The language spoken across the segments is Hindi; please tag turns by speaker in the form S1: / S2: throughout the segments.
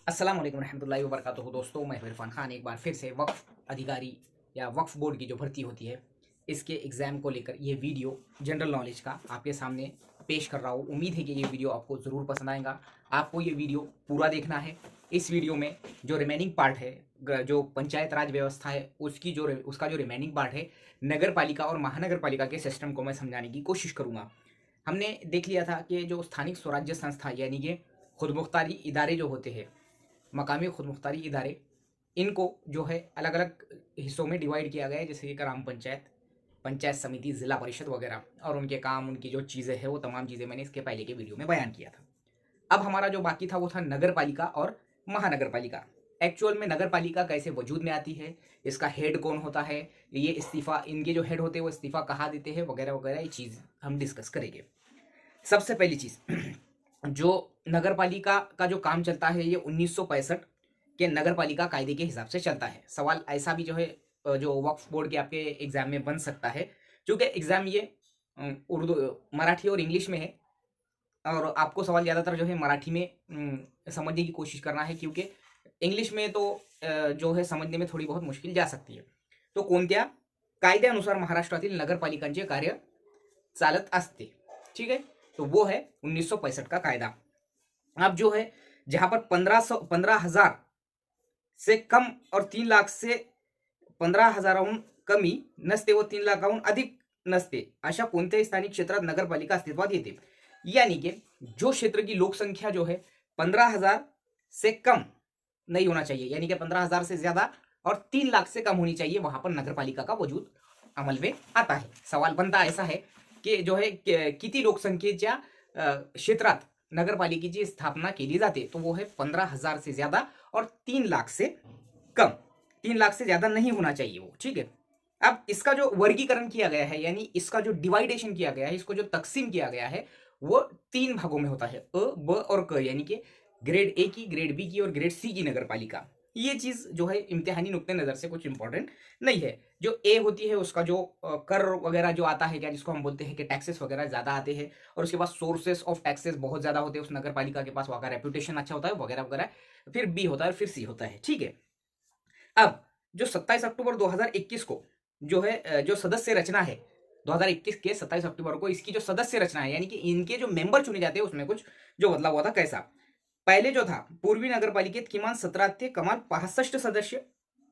S1: अस्सलाम वालेकुम रहमतुल्लाहि व बरकातुहू। दोस्तों, मैं इरफान खान एक बार फिर से वक्फ अधिकारी या वक्फ बोर्ड की जो भर्ती होती है इसके एग्ज़ाम को लेकर ये वीडियो जनरल नॉलेज का आपके सामने पेश कर रहा हूँ। उम्मीद है कि ये वीडियो आपको ज़रूर पसंद आएगा। आपको ये वीडियो पूरा देखना है। इस वीडियो में जो रिमेनिंग पार्ट है, जो पंचायत राज व्यवस्था है उसका जो रिमेनिंग पार्ट है, नगर पालिका और महानगर पालिका के सिस्टम को मैं समझाने की कोशिश करूँगा। हमने देख लिया था कि जो स्थानिक स्वराज्य संस्था यानी कि खुद मुख्तारी इदारे जो होते हैं, मकामी खुद मुख्तारी इदारे, इनको जो है अलग अलग हिस्सों में डिवाइड किया गया है, जैसे कि ग्राम पंचायत, पंचायत समिति, ज़िला परिषद वगैरह, और उनके काम, उनकी जो चीज़ें हैं वो तमाम चीज़ें मैंने इसके पहले के वीडियो में बयान किया था। अब हमारा जो बाकी था वो था नगर पालिका और महानगर पालिका। एक्चुअल में नगर पालिका कैसे वजूद में आती है, इसका हेड कौन होता है, ये इस्तीफा, इनके जो हेड होते हैं वो इस्तीफा कहाँ देते हैं, वगैरह वगैरह, ये चीज़ हम डिस्कस करेंगे। सबसे पहली चीज़ जो नगर पालिका का जो काम चलता है ये 1965 के नगर पालिका कायदे के हिसाब से चलता है। सवाल ऐसा भी जो है जो वक्फ बोर्ड के आपके एग्जाम में बन सकता है, क्योंकि एग्जाम ये उर्दू, मराठी और इंग्लिश में है, और आपको सवाल ज़्यादातर जो है मराठी में समझने की कोशिश करना है, क्योंकि इंग्लिश में तो जो है समजणे में थोडी बहुत मुश्किल जा सकती है। तो कोणत्या कायद्यानुसार महाराष्ट्रातील नगरपालिकांचे कार्य चालत असते, ठीक है? तो वो है 1965 का कायदा। अब जो है जहां पर 15,000 से कम और 3 लाख से 15,000हून कमी नसते व 3 लाखाहून अधिक नसते अशा कोणत्याही स्थानिक क्षेत्रात नगरपालिका अस्तित्वात येते। यानी कि जो क्षेत्र की लोकसंख्या जो है 15,000 से कम नहीं होना चाहिए, यानी कि 15,000 से ज्यादा और 3 लाख से कम होनी चाहिए, वहां पर नगरपालिका का वजूद अमल में आता है। सवाल बनता ऐसा है की जो है किती लोकसंख्येच्या क्षेत्रात नगरपालिकेची स्थापना केली जाते, तो वो है 15,000 से ज्यादा और 3 लाख से कम। 3 लाख से ज्यादा नहीं होना चाहिए वो, ठीक है? अब इसका जो वर्गीकरण किया गया है, यानी इसका जो डिवाइडेशन किया गया है, इसको जो तकसीम किया गया है, वो 3 भागों में होता है, अ, ब और क, यानी कि ग्रेड ए की, ग्रेड बी की और ग्रेड सी की नगर पालिका। ये चीज जो है इम्तिहानी नुक्ते नजर से कुछ इंपॉर्टेंट नहीं है। जो ए होती है उसका जो कर वगैरह जो आता है, क्या जिसको हम बोलते हैं कि टैक्सेस वगैरह ज्यादा आते हैं, और उसके बाद सोर्सेस ऑफ टैक्सेस बहुत ज्यादा होते हैं उस नगर पालिका के पास, वहां का रेपुटेशन अच्छा होता है वगैरह वगैरह। फिर बी होता है, फिर सी होता है, ठीक है? अब जो 27 अक्टूबर 2021 को जो है जो सदस्य रचना है, 2021 के 27 अक्टूबर को इसकी जो सदस्य रचना है, यानी कि इनके जो मेंबर चुने जाते हैं, उसमें कुछ जो बदलाव हुआ था। कैसा? पहले जो था, पूर्वी नगरपालिकेत किमान 17 ते कमाल 65 सदस्य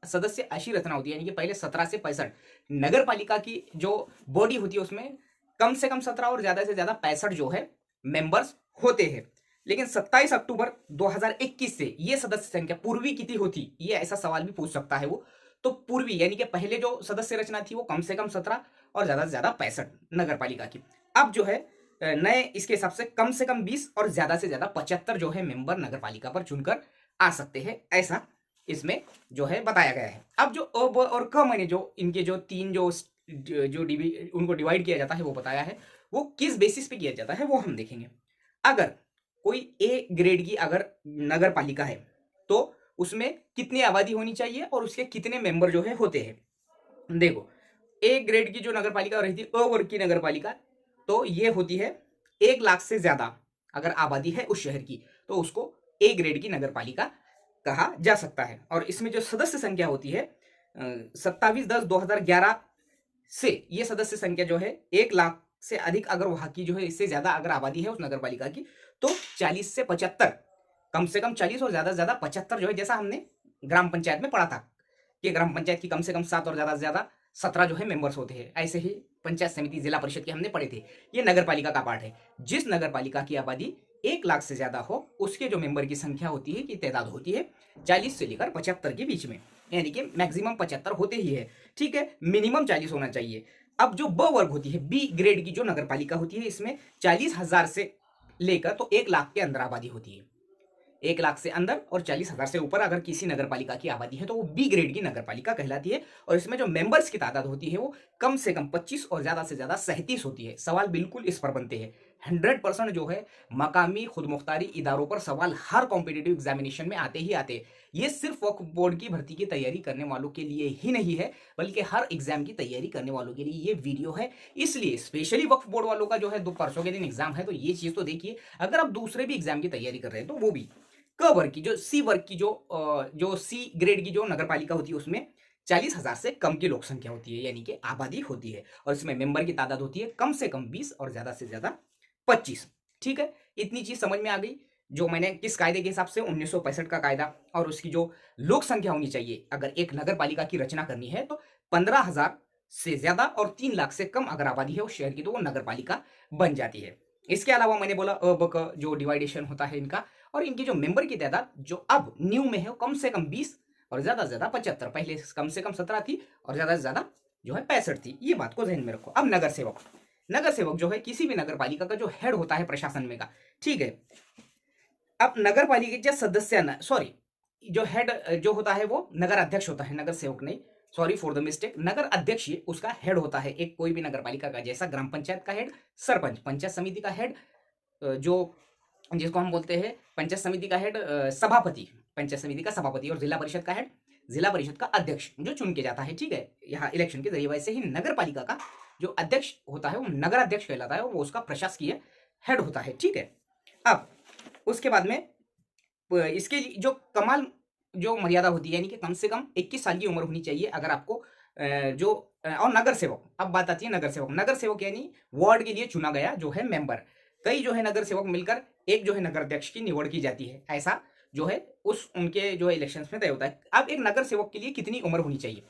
S1: सदस्य अशी रचना होती है, यानी कि पहले 17 से 65 नगरपालिका की जो बॉडी होती है उसमें कम से कम 17 और ज्यादा से ज्यादा 65 जो है मेंबर्स होते हैं। लेकिन 27 अक्टूबर 2021 से ये सदस्य संख्या पूर्वी कितनी होती, ये ऐसा सवाल भी पूछ सकता है वो। तो पूर्वी यानी कि पहले जो सदस्य रचना थी वो कम से कम 17 और ज्यादा से ज्यादा 65 नगर पालिका की। अब जो है नए इसके हिसाब से कम 20 और ज्यादा से ज्यादा 75 जो है मेंबर नगर पालिका पर चुनकर आ सकते हैं, ऐसा इसमें जो है बताया गया है। अब जो अ ब और क मैंने जो इनके जो तीन जो उनको डिवाइड किया जाता है वो बताया है, वो किस बेसिस पे किया जाता है वो हम देखेंगे। अगर कोई ए ग्रेड की अगर नगर पालिका है, तो उसमें कितनी आबादी होनी चाहिए और उसके कितने मेंबर जो है होते हैं। देखो, ए ग्रेड की जो नगर पालिका रहती है, अ वर्ग की नगर पालिका, तो ये होती है 1 लाख से ज्यादा अगर आबादी है उस शहर की, तो उसको ए ग्रेड की नगर पालिका कहा जा सकता है। और इसमें जो सदस्य संख्या होती है 27/10/2011 से ये सदस्य संख्या जो है 1 लाख से अधिक अगर वहां की जो है इससे ज्यादा अगर आबादी है उस नगर पालिका की, तो 40 से 75, कम से कम 40 और ज्यादा से ज्यादा 75 जो है, जैसा हमने ग्राम पंचायत में पढ़ा था कि ग्राम पंचायत की कम से कम 7 और ज्यादा से ज्यादा 17 जो है मेंबर्स होते हैं, ऐसे ही पंचायत समिति, जिला परिषद के हमने पढ़े थे। ये नगर पालिका का पार्ट है। जिस नगर पालिका की आबादी 1 लाख से ज्यादा हो, उसके जो मेंबर की संख्या होती है, की तादाद होती है 40 से लेकर 75 के बीच में, यानी कि मैक्सिमम 75 होते ही है, ठीक है? मिनिमम 40 होना चाहिए। अब जो ब वर्ग होती है, बी ग्रेड की जो नगर पालिका होती है, इसमें 40,000 से लेकर तो 1 लाख के अंदर आबादी होती है। 1 लाख से अंदर और 40,000 से ऊपर अगर किसी नगर पालिका की आबादी है, तो वो बी ग्रेड की नगर पालिका कहलाती है। और इसमें जो मेंबर्स की तादाद होती है वो कम से कम 25 और ज्यादा से ज्यादा 37 होती है। सवाल बिल्कुल इस पर बनते हैं। 100% जो है मकामी खुद मुख्तारी इदारों पर सवाल हर कॉम्पिटिटिव एग्जामिनेशन में आते ही आते हैं। ये सिर्फ वक्फ बोर्ड की भर्ती की तैयारी करने वालों के लिए ही नहीं है, बल्कि हर एग्जाम की तैयारी करने वालों के लिए ये वीडियो है। इसलिए स्पेशली वक्फ बोर्ड वालों का जो है 2 परसों के दिन एग्जाम है, तो ये चीज तो देखिए। अगर आप दूसरे भी एग्जाम की तैयारी कर रहे हैं तो वो भी क वर्ग की, जो सी वर्ग की, जो सी ग्रेड की जो नगर पालिका होती है उसमें 40,000 से कम की लोक संख्या होती है, यानी कि आबादी होती है, और इसमें मेंबर की तादाद होती है कम से कम 20 और ज्यादा से ज्यादा 25। ठीक है, इतनी चीज समझ में आ गई। जो मैंने किस कायदे के हिसाब से 1965 का कायदा, और उसकी जो लोक संख्या होनी चाहिए अगर एक नगर पालिका की रचना करनी है तो 15,000 से ज्यादा और 3 लाख से कम अगर आबादी है उस शहर की तो वो नगर पालिका बन जाती है। इसके अलावा मैंने बोला अ ब क जो डिवाइडेशन होता है इनका, और इनकी जो मेंबर की तादाद जो अब न्यू में है वो कम से कम 20 और ज्यादा से ज्यादा 75, पहले कम से कम 17 थी और ज्यादा से ज्यादा जो है 65 थी। ये बात को ध्यान में रखो। अब नगर सेवक, नगर सेवक जो है किसी भी नगर पालिका का जो हेड होता है प्रशासन में का, ठीक है। अब नगर पालिकेच्या सदस्यांना, सॉरी, जो हेड जो होता है वो नगर अध्यक्ष होता है, नगर सेवक नहीं, सॉरी फॉर द मिस्टेक। नगर अध्यक्ष ये उसका हेड होता है एक कोई भी नगर पालिका का, जैसा ग्राम पंचायत का हेड सरपंच, पंचायत समिति का हेड जो जिसको हम बोलते हैं पंचायत समिति का हेड सभापति, पंचायत समिति का सभापति, और जिला परिषद का हेड जिला परिषद का अध्यक्ष जो चुन के जाता है, ठीक है, यहाँ इलेक्शन के जरिए। वैसे ही नगर पालिका का जो अध्यक्ष होता है वो नगर अध्यक्ष कहलाता है, वो उसका प्रशासकीय हेड होता है, ठीक है। अब उसके बाद में इसके जो कमाल जो मर्यादा होती है, यानी कि कम से कम 21 साल की उम्र होनी चाहिए अगर आपको और नगर सेवक, अब बात आती है नगर सेवक। नगर सेवक यानी वार्ड के लिए चुना गया जो है मेंबर, कई जो है नगर सेवक मिलकर एक जो है नगर अध्यक्ष की निवड़ की जाती है, ऐसा जो है उस उनके जो है इलेक्शंस में तय होता है। अब एक नगर सेवक के लिए कितनी उम्र होनी चाहिए?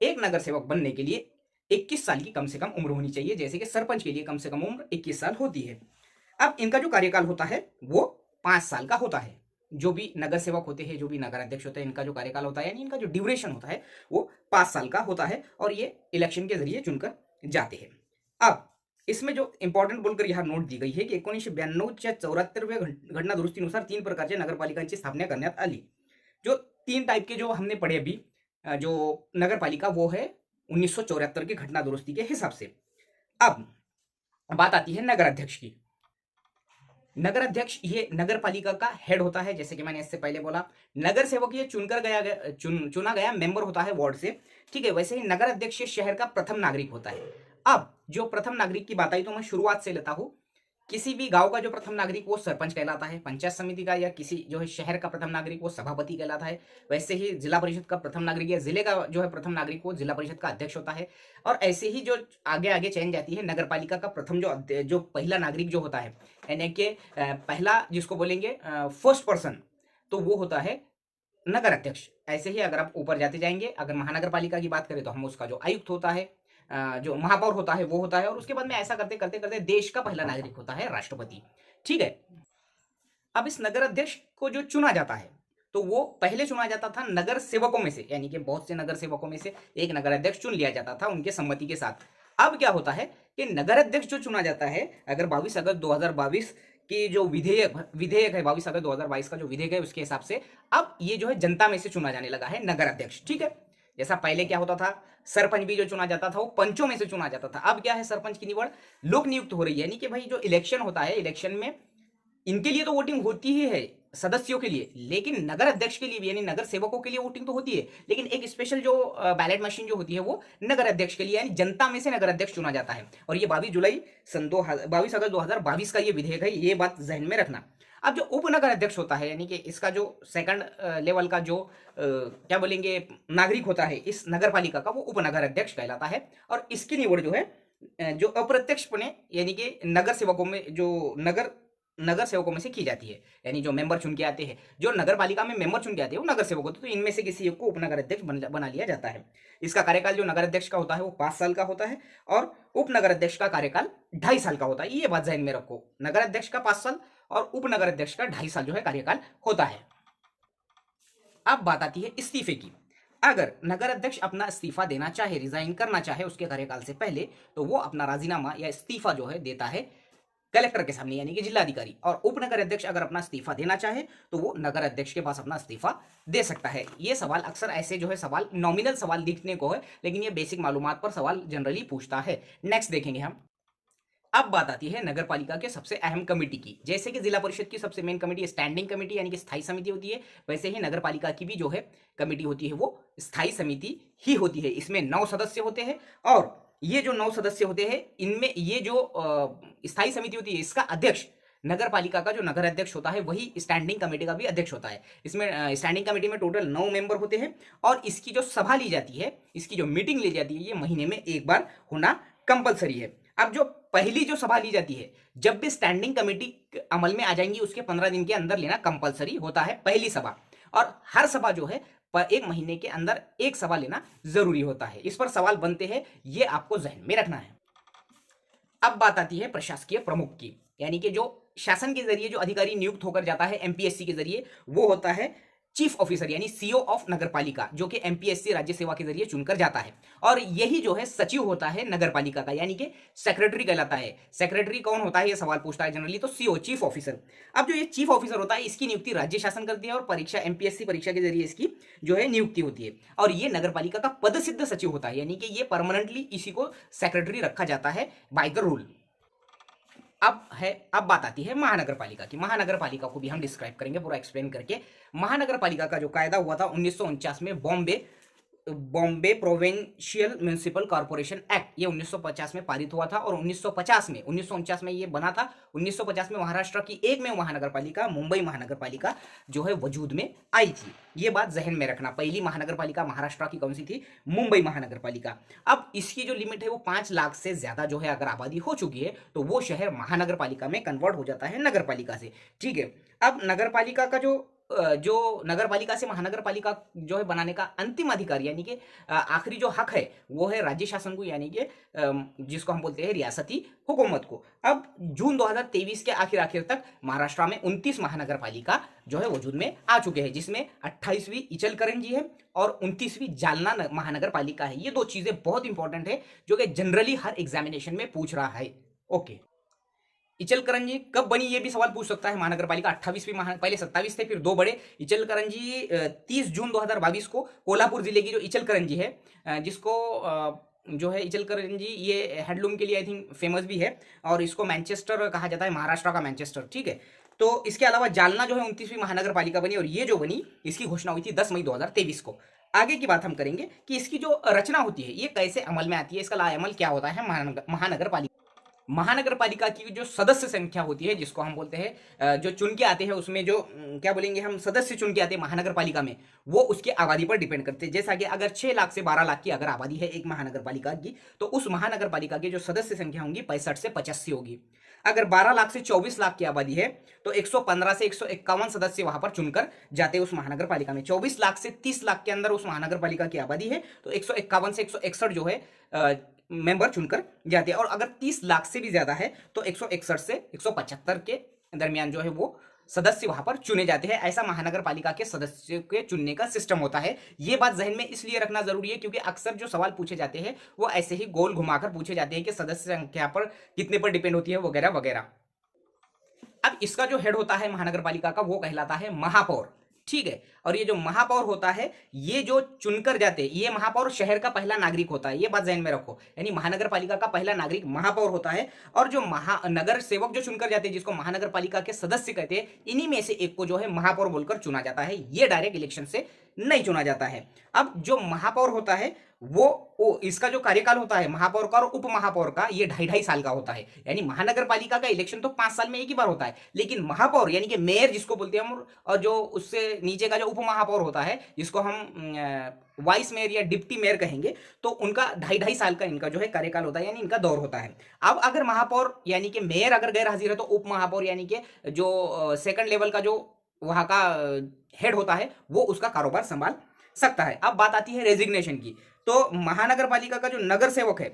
S1: एक नगर सेवक बनने के लिए 21 साल की कम से कम उम्र होनी चाहिए, जैसे कि सरपंच के लिए कम से कम उम्र 21 साल होती है। अब इनका जो कार्यकाल होता है वो 5 साल का होता है। जो भी नगर सेवक होते हैं, जो भी नगर अध्यक्ष होते हैं, इनका जो कार्यकाल होता है यानी इनका जो ड्यूरेशन होता है वो 5 साल का होता है, और ये इलेक्शन के जरिए चुनकर जाते हैं। अब इसमें जो इंपॉर्टंट बोलकर यहाँ नोट दी गई है की 1992च्या 74व्या घटना दुरुस्तीनुसार 3 प्रकारच्या नगरपालिकांची स्थापना करण्यात आली। जो 3 टाइप के जो हमने पढ़े अभी जो नगर पालिका वो है 1974 की घटना दुरुस्ती के हिसाब से। अब बात आती है नगर अध्यक्ष की। नगर अध्यक्ष ये नगर पालिका का हेड होता है, जैसे कि मैंने इससे पहले बोला। नगर सेवक ये चुना गया मेंबर होता है वार्ड से, ठीक है। वैसे ही नगर अध्यक्ष शहर का प्रथम नागरिक होता है। अब जो प्रथम नागरिक की बात आई तो मैं शुरुआत से लेता हूं। किसी भी गांव का जो प्रथम नागरिक वो सरपंच कहलाता है, पंचायत समिति का या किसी जो है शहर का प्रथम नागरिक वो सभापति कहलाता है। वैसे ही जिला परिषद का प्रथम नागरिक या जिले का जो है प्रथम नागरिक वो जिला परिषद का अध्यक्ष होता है। और ऐसे ही जो आगे आगे चेंज जाती है, नगर पालिका का प्रथम जो पहला नागरिक जो होता है, यानी कि पहला जिसको बोलेंगे फर्स्ट पर्सन, तो वो होता है नगर अध्यक्ष। ऐसे ही अगर आप ऊपर जाते जाएंगे, अगर महानगर पालिका की बात करें तो हम उसका जो आयुक्त होता है, जो महापौर होता है वो होता है, और उसके बाद में ऐसा करते करते करते देश का पहला नागरिक होता है राष्ट्रपति, ठीक है। अब इस नगर अध्यक्ष को जो चुना जाता है तो वो पहले चुना जाता था नगर सेवकों में से, यानी कि बहुत से नगर सेवकों में से एक नगर अध्यक्ष चुन लिया जाता था उनके सम्मति के साथ। अब क्या होता है कि नगर अध्यक्ष जो चुना जाता है, अगर 22 अगस्त 2022 की जो विधेयक है, 22 अगस्त 2022 का जो विधेयक है उसके हिसाब से अब ये जो है जनता में से चुना जाने लगा है नगर अध्यक्ष, ठीक है। जैसा पहले क्या होता था, सरपंच भी जो चुना जाता था वो पंचों में से चुना जाता था। अब क्या है, सरपंच की निवड़ लोक नियुक्त हो रही है, यानी कि भाई जो इलेक्शन होता है, इलेक्शन में इनके लिए तो वोटिंग होती ही है सदस्यों के लिए, लेकिन नगर अध्यक्ष के लिए भी यानी नगर सेवकों के लिए वोटिंग तो होती है, लेकिन एक स्पेशल जो बैलेट मशीन जो होती है वो नगर अध्यक्ष के लिए, यानी जनता में से नगर अध्यक्ष चुना जाता है। और ये 22 अगस्त 2022 का ये विधेयक है, ये बात जहन में रखना। अब जो उप नगर अध्यक्ष होता है, यानी कि इसका जो सेकंड लेवल का जो क्या बोलेंगे नागरिक होता है इस नगर पालिका का, वो उप नगर अध्यक्ष कहलाता है। और इसकी निवड़ जो है जो अप्रत्यक्षपणे यानी कि नगर सेवकों में से की जाती है, यानी जो मेंबर चुन के आते हैं, जो नगर पालिका में मेंबर चुन के आते हैं वो नगर सेवक होते हैं, तो इनमें से किसी एक को उपनगर अध्यक्ष बना लिया जाता है। इसका कार्यकाल जो नगर अध्यक्ष का होता है वो 5 साल का होता है, और उप नगर अध्यक्ष का कार्यकाल 2.5 साल का होता है। ये बात ध्यान में रखो, नगर अध्यक्ष का 5 साल और उप नगर अध्यक्ष का 2.5 साल जो है कार्यकाल होता है। अब बात आती है इस्तीफे की। अगर नगर अध्यक्ष अपना इस्तीफा देना चाहे, रिजाइन करना चाहे उसके कार्यकाल से पहले, तो वो अपना राजीनामा या इस्तीफा जो है देता है कलेक्टर के सामने, यानी कि जिलाधिकारी। और उप नगर अध्यक्ष अगर अपना इस्तीफा देना चाहे तो वो नगर अध्यक्ष के पास अपना इस्तीफा दे सकता है। ये सवाल अक्सर ऐसे जो है सवाल नॉमिनल सवाल दिखने को है, लेकिन ये बेसिक मालूमात पर सवाल जनरली पूछता है। नेक्स्ट देखेंगे हम। अब बात आती है नगर पालिका के सबसे अहम कमेटी की। जैसे कि जिला परिषद की सबसे मेन कमेटी स्टैंडिंग कमेटी यानी कि स्थायी समिति होती है, वैसे ही नगर पालिका की भी जो है कमेटी होती है वो स्थायी समिति ही होती है। इसमें 9 सदस्य होते हैं, और ये जो 9 सदस्य होते हैं इनमें ये जो स्थायी समिति होती है इसका अध्यक्ष नगर पालिका का जो नगर अध्यक्ष होता है वही स्टैंडिंग कमेटी का भी अध्यक्ष होता है। इसमें स्टैंडिंग कमेटी में टोटल 9 मेंबर होते हैं और इसकी जो सभा ली जाती है, इसकी जो मीटिंग ली जाती है, ये महीने में एक बार होना कंपलसरी है। अब जो पहली जो सभा ली जाती है, जब भी स्टैंडिंग कमेटी अमल में आ जाएंगी उसके 15 दिन के अंदर लेना कंपलसरी होता है पहली सभा, और हर सभा जो है एक महीने के अंदर एक सभा लेना जरूरी होता है। इस पर सवाल बनते हैं, ये आपको जहन में रखना है। अब बात आती है प्रशासकीय प्रमुख की, यानी कि जो शासन के जरिए जो अधिकारी नियुक्त होकर जाता है एमपीएससी के जरिए, वो होता है चीफ ऑफिसर यानी सीओ ऑफ नगर पालिका, जो कि एमपीएससी राज्य सेवा के जरिए चुनकर जाता है। और यही जो है सचिव होता है नगर पालिका का, यानी कि सेक्रेटरी कहलाता है। सेक्रेटरी कौन होता है, ये सवाल पूछता है जनरली, तो सीओ चीफ ऑफिसर। अब जो ये चीफ ऑफिसर होता है इसकी नियुक्ति राज्य शासन करती है और परीक्षा एमपीएससी परीक्षा के जरिए इसकी जो है नियुक्ति होती है। और ये नगर पालिका का पदसिद्ध सचिव होता है, यानी कि ये परमानेंटली इसी को सेक्रेटरी रखा जाता है बाय द रूल। अब बात आती है महानगर पालिका की। महानगर पालिका को भी हम डिस्क्राइब करेंगे पूरा एक्सप्लेन करके। महानगर पालिका का जो कायदा हुआ था 1949 में, Bombay provincial municipal corporation act, ये 1950 में पारित हुआ था और 1949 में ये बना था। 1950 में महाराष्ट्र की एकमेव महानगर पालिका मुंबई महानगर पालिका जो है वजूद में आई थी। ये बात जहन में रखना। पहली महानगर पालिका महाराष्ट्र की कौन सी थी, मुंबई महानगर पालिका। अब इसकी जो लिमिट है वो 5 लाख से ज्यादा जो है अगर आबादी हो चुकी है तो वो शहर महानगर पालिका में कन्वर्ट हो जाता है नगर पालिका से। ठीक है। अब नगर पालिका का जो नगर पालिका से महानगर पालिका जो है बनाने का अंतिम अधिकार, यानी कि आखिरी जो हक है वो है राज्य शासन को, यानी कि जिसको हम बोलते हैं रियासती हुकूमत को। अब जून 2023 के आखिर तक महाराष्ट्र में 29 महानगर पालिका जो है वजूद में आ चुके हैं, जिसमें 28वीं इचलकरंजी है और 29वीं जालना महानगर पालिका है। ये 2 चीजें बहुत इंपॉर्टेंट है जो कि जनरली हर एग्जामिनेशन में पूछ रहा है। ओके, इचलकरंजी कब बनी ये भी सवाल पूछ सकता है। महानगर पालिका 28वीं पहले 27 थे, फिर 2 बड़े। इचलकरंजी 30 जून 2022 को कोल्हापुर जिले की जो इचलकरंजी है, जिसको जो है इचलकरंजी ये हैंडलूम के लिए आई थिंक फेमस भी है और इसको मैनचेस्टर कहा जाता है, महाराष्ट्र का मैनचेस्टर। ठीक है। तो इसके अलावा जालना जो है 29वीं महानगर पालिका बनी और ये जो बनी इसकी घोषणा हुई थी 10 मई 2023 को। आगे की बात हम करेंगे कि इसकी जो रचना होती है ये कैसे अमल में आती है, इसका लाएमल क्या होता है महानगर पालिका। महानगर पालिका की जो सदस्य संख्या होती है, जिसको हम बोलते हैं जो चुन के आते हैं, उसमें जो क्या बोलेंगे हम, सदस्य चुन के आते हैं महानगर पालिका में, वो उसके आबादी पर डिपेंड करते हैं। जैसा कि अगर 6 लाख से 12 लाख की अगर आबादी है एक महानगर पालिका की, तो उस महानगर पालिका की जो सदस्य संख्या होंगी 65 से 85 होगी। अगर 12 लाख से 24 लाख की आबादी है तो 115 से 151 सदस्य वहां पर चुनकर जाते हैं उस महानगर पालिका में। 24 लाख से 30 लाख के अंदर उस महानगर पालिका की आबादी है तो 151 से 161 जो है मेंबर चुनकर जाते हैं। और अगर 30 लाख से भी ज्यादा है तो 161 से 175 के दरमियान जो है वो सदस्य वहां पर चुने जाते हैं। ऐसा महानगर पालिका के सदस्यों के चुनने का सिस्टम होता है। ये बात जहन में इसलिए रखना जरूरी है क्योंकि अक्सर जो सवाल पूछे जाते हैं वो ऐसे ही गोल घुमाकर पूछे जाते हैं कि सदस्य संख्या पर कितने पर डिपेंड होती है वगैरह वगैरह। अब इसका जो हेड होता है महानगर पालिका का वो कहलाता है महापौर। ठीक है। और ये जो महापौर होता है ये जो चुनकर जाते हैं, ये महापौर शहर का पहला नागरिक होता है। ये बात ध्यान में रखो, यानी महानगर पालिका का पहला नागरिक महापौर होता है। और जो नगर सेवक जो चुनकर जाते हैं, जिसको महानगर पालिका के सदस्य कहते हैं, इन्हीं में से एक को जो है महापौर बोलकर चुना जाता है। ये डायरेक्ट इलेक्शन से नहीं चुना जाता है। अब जो महापौर होता है वो इसका जो कार्यकाल होता है महापौर का और उप महापौर का, ये 2.5 साल का होता है। यानी महानगर पालिका का इलेक्शन तो 5 साल में एक ही बार होता है, लेकिन महापौर यानी कि मेयर जिसको बोलते हैं हम, और जो उससे नीचे का जो उप महापौर होता है जिसको हम वाइस मेयर या डिप्टी मेयर कहेंगे, तो उनका 2.5 साल का इनका जो है कार्यकाल होता है, यानी इनका दौर होता है। अब अगर महापौर यानी कि मेयर अगर गैर हाजिर है तो उप महापौर यानी कि जो सेकंड लेवल का जो वहां का हेड होता है वो उसका कारोबार संभाल सकता है। अब बात आती है रेजिग्नेशन की। तो महानगर पालिका का जो नगर सेवक है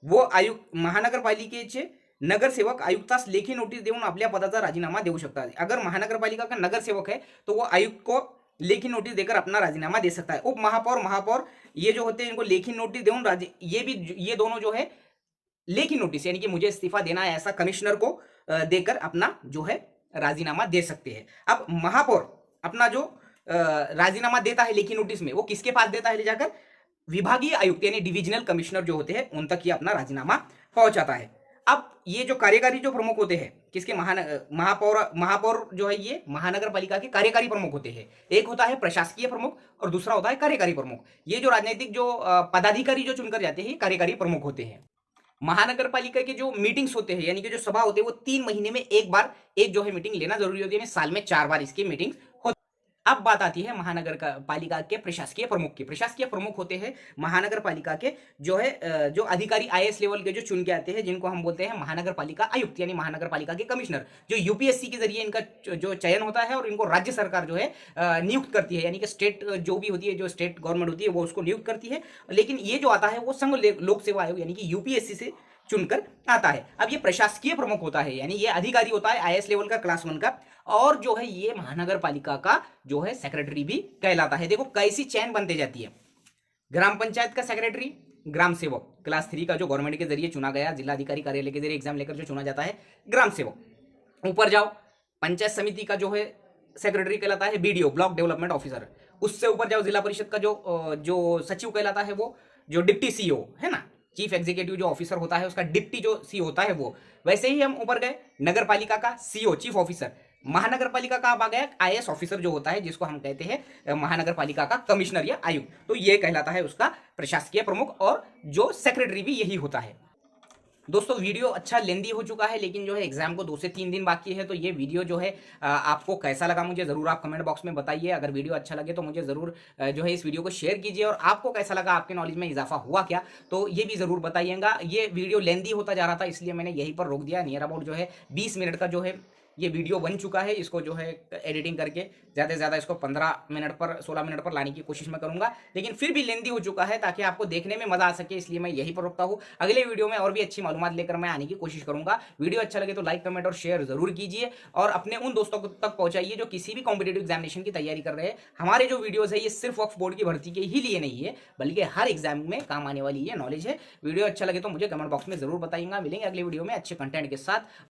S1: वो आयुक्त, महानगर पालिकेचे नगर सेवक आयुक्तास लेखी नोटीस देऊन आपल्या पदाचा राजीनामा देऊ शकतात। अगर महानगर पालिका का नगर सेवक है तो वो आयुक्त को लेखी नोटिस देकर अपना राजीनामा दे सकता है। उप महापौर महापौर ये जो होते हैं इनको लेखी नोटिस देऊन ये दोनों जो है लेखी नोटिस यानी कि मुझे इस्तीफा देना है ऐसा कमिश्नर को देकर अपना जो है राजीनामा दे सकते हैं। अब महापौर अपना जो राजीनामा देता है लेखी नोटिस में, वो किसके पास देता है ले जाकर, विभागीय आयुक्त यानी डिविजनल कमिश्नर जो होते हैं उन तक ये अपना राजीनामा पहुंचाता है। अब ये जो कार्यकारी जो प्रमुख होते हैं किसके, महापौर जो है ये महानगर पालिका के कार्यकारी प्रमुख होते हैं। एक होता है प्रशासकीय प्रमुख और दूसरा होता है कार्यकारी प्रमुख। ये जो राजनीतिक जो पदाधिकारी जो चुनकर जाते हैं कार्यकारी प्रमुख होते हैं। महानगर पालिका के जो मीटिंग्स होते हैं यानी कि जो सभा होते हैं वो 3 महीने में एक बार एक जो है मीटिंग लेना जरूरी होती है, साल में 4 बार इसकी मीटिंग होती है। अब बात आती है महानगर का पालिका के प्रशासकीय प्रमुख की। प्रशासकीय प्रमुख होते हैं महानगर पालिका के जो है जो अधिकारी आईएएस लेवल के जो चुन के आते हैं, जिनको हम बोलते हैं महानगर पालिका आयुक्त यानी महानगर पालिका के कमिश्नर, जो यूपीएससी के जरिए इनका जो चयन होता है और इनको राज्य सरकार जो है नियुक्त करती है, यानी कि स्टेट जो भी होती है, जो स्टेट गवर्नमेंट होती है वो उसको नियुक्त करती है। लेकिन ये जो आता है वो संघ लोक सेवा आयोग यानी कि यूपीएससी से चुनकर आता है। अब ये प्रशासकीय प्रमुख होता है यानी ये अधिकारी होता है आईएएस लेवल का, क्लास 1 का, और जो है ये महानगर पालिका का जो है सेक्रेटरी भी कहलाता है। देखो कैसी चैन बनते जाती है। ग्राम पंचायत का सेक्रेटरी, ग्राम सेवक, क्लास 3 का जो गवर्नमेंट के जरिए चुना गया, जिलाधिकारी कार्यालय के जरिए एग्जाम लेकर जो चुना जाता है, ग्राम सेवक। ऊपर जाओ, पंचायत समिति का जो है सेक्रेटरी कहलाता है बीडीओ, ब्लॉक डेवलपमेंट ऑफिसर। उससे ऊपर जाओ, जिला परिषद का जो सचिव कहलाता है वो जो डिप्टी सीईओ है ना, चीफ एग्जीक्यूटिव जो ऑफिसर होता है उसका डिप्टी जो सी होता है वो। वैसे ही हम ऊपर गए, नगर पालिका का सीईओ, चीफ ऑफिसर। महानगर पालिका का अब आ गया आईएएस ऑफिसर जो होता है, जिसको हम कहते हैं महानगर पालिका का कमिश्नर या आयुक्त। तो ये कहलाता है उसका प्रशासकीय प्रमुख, और जो सेक्रेटरी भी यही होता है। दोस्तों वीडियो अच्छा लेंदी हो चुका है, लेकिन जो है एग्जाम को 2 से 3 दिन बाकी है, तो ये वीडियो जो है आपको कैसा लगा मुझे ज़रूर आप कमेंट बॉक्स में बताइए। अगर वीडियो अच्छा लगे तो मुझे ज़रूर जो है इस वीडियो को शेयर कीजिए, और आपको कैसा लगा, आपके नॉलेज में इजाफा हुआ क्या, तो ये भी ज़रूर बताइएगा। ये वीडियो लेंदी होता जा रहा था, इसलिए मैंने यहीं पर रोक दिया। नियर अबाउट जो है 20 मिनट का जो है ये वीडियो बन चुका है। इसको जो है एडिटिंग करके ज़्यादा से ज़्यादा इसको 15 मिनट पर 16 मिनट पर लाने की कोशिश मैं करूंगा, लेकिन फिर भी लेंदी हो चुका है, ताकि आपको देखने में मजा आ सके, इसलिए मैं यहीं पर रुकता हूँ। अगले वीडियो में और भी अच्छी मालूमात लेकर मैं आने की कोशिश करूंगा। वीडियो अच्छा लगे तो लाइक, कमेंट और शेयर जरूर कीजिए, और अपने उन दोस्तों तक पहुंचाइए जो किसी भी कॉम्पिटेटिव एग्जामिनेशन की तैयारी कर रहे हैं। हमारे जो वीडियोज है ये सिर्फ वक्फ बोर्ड की भर्ती के ही लिए नहीं है, बल्कि हर एग्जाम में काम आने वाली ये नॉलेज है। वीडियो अच्छा लगे तो मुझे कमेंट बॉक्स में जरूर बताइएगा। मिलेंगे अगले वीडियो में अच्छे कंटेंट के साथ।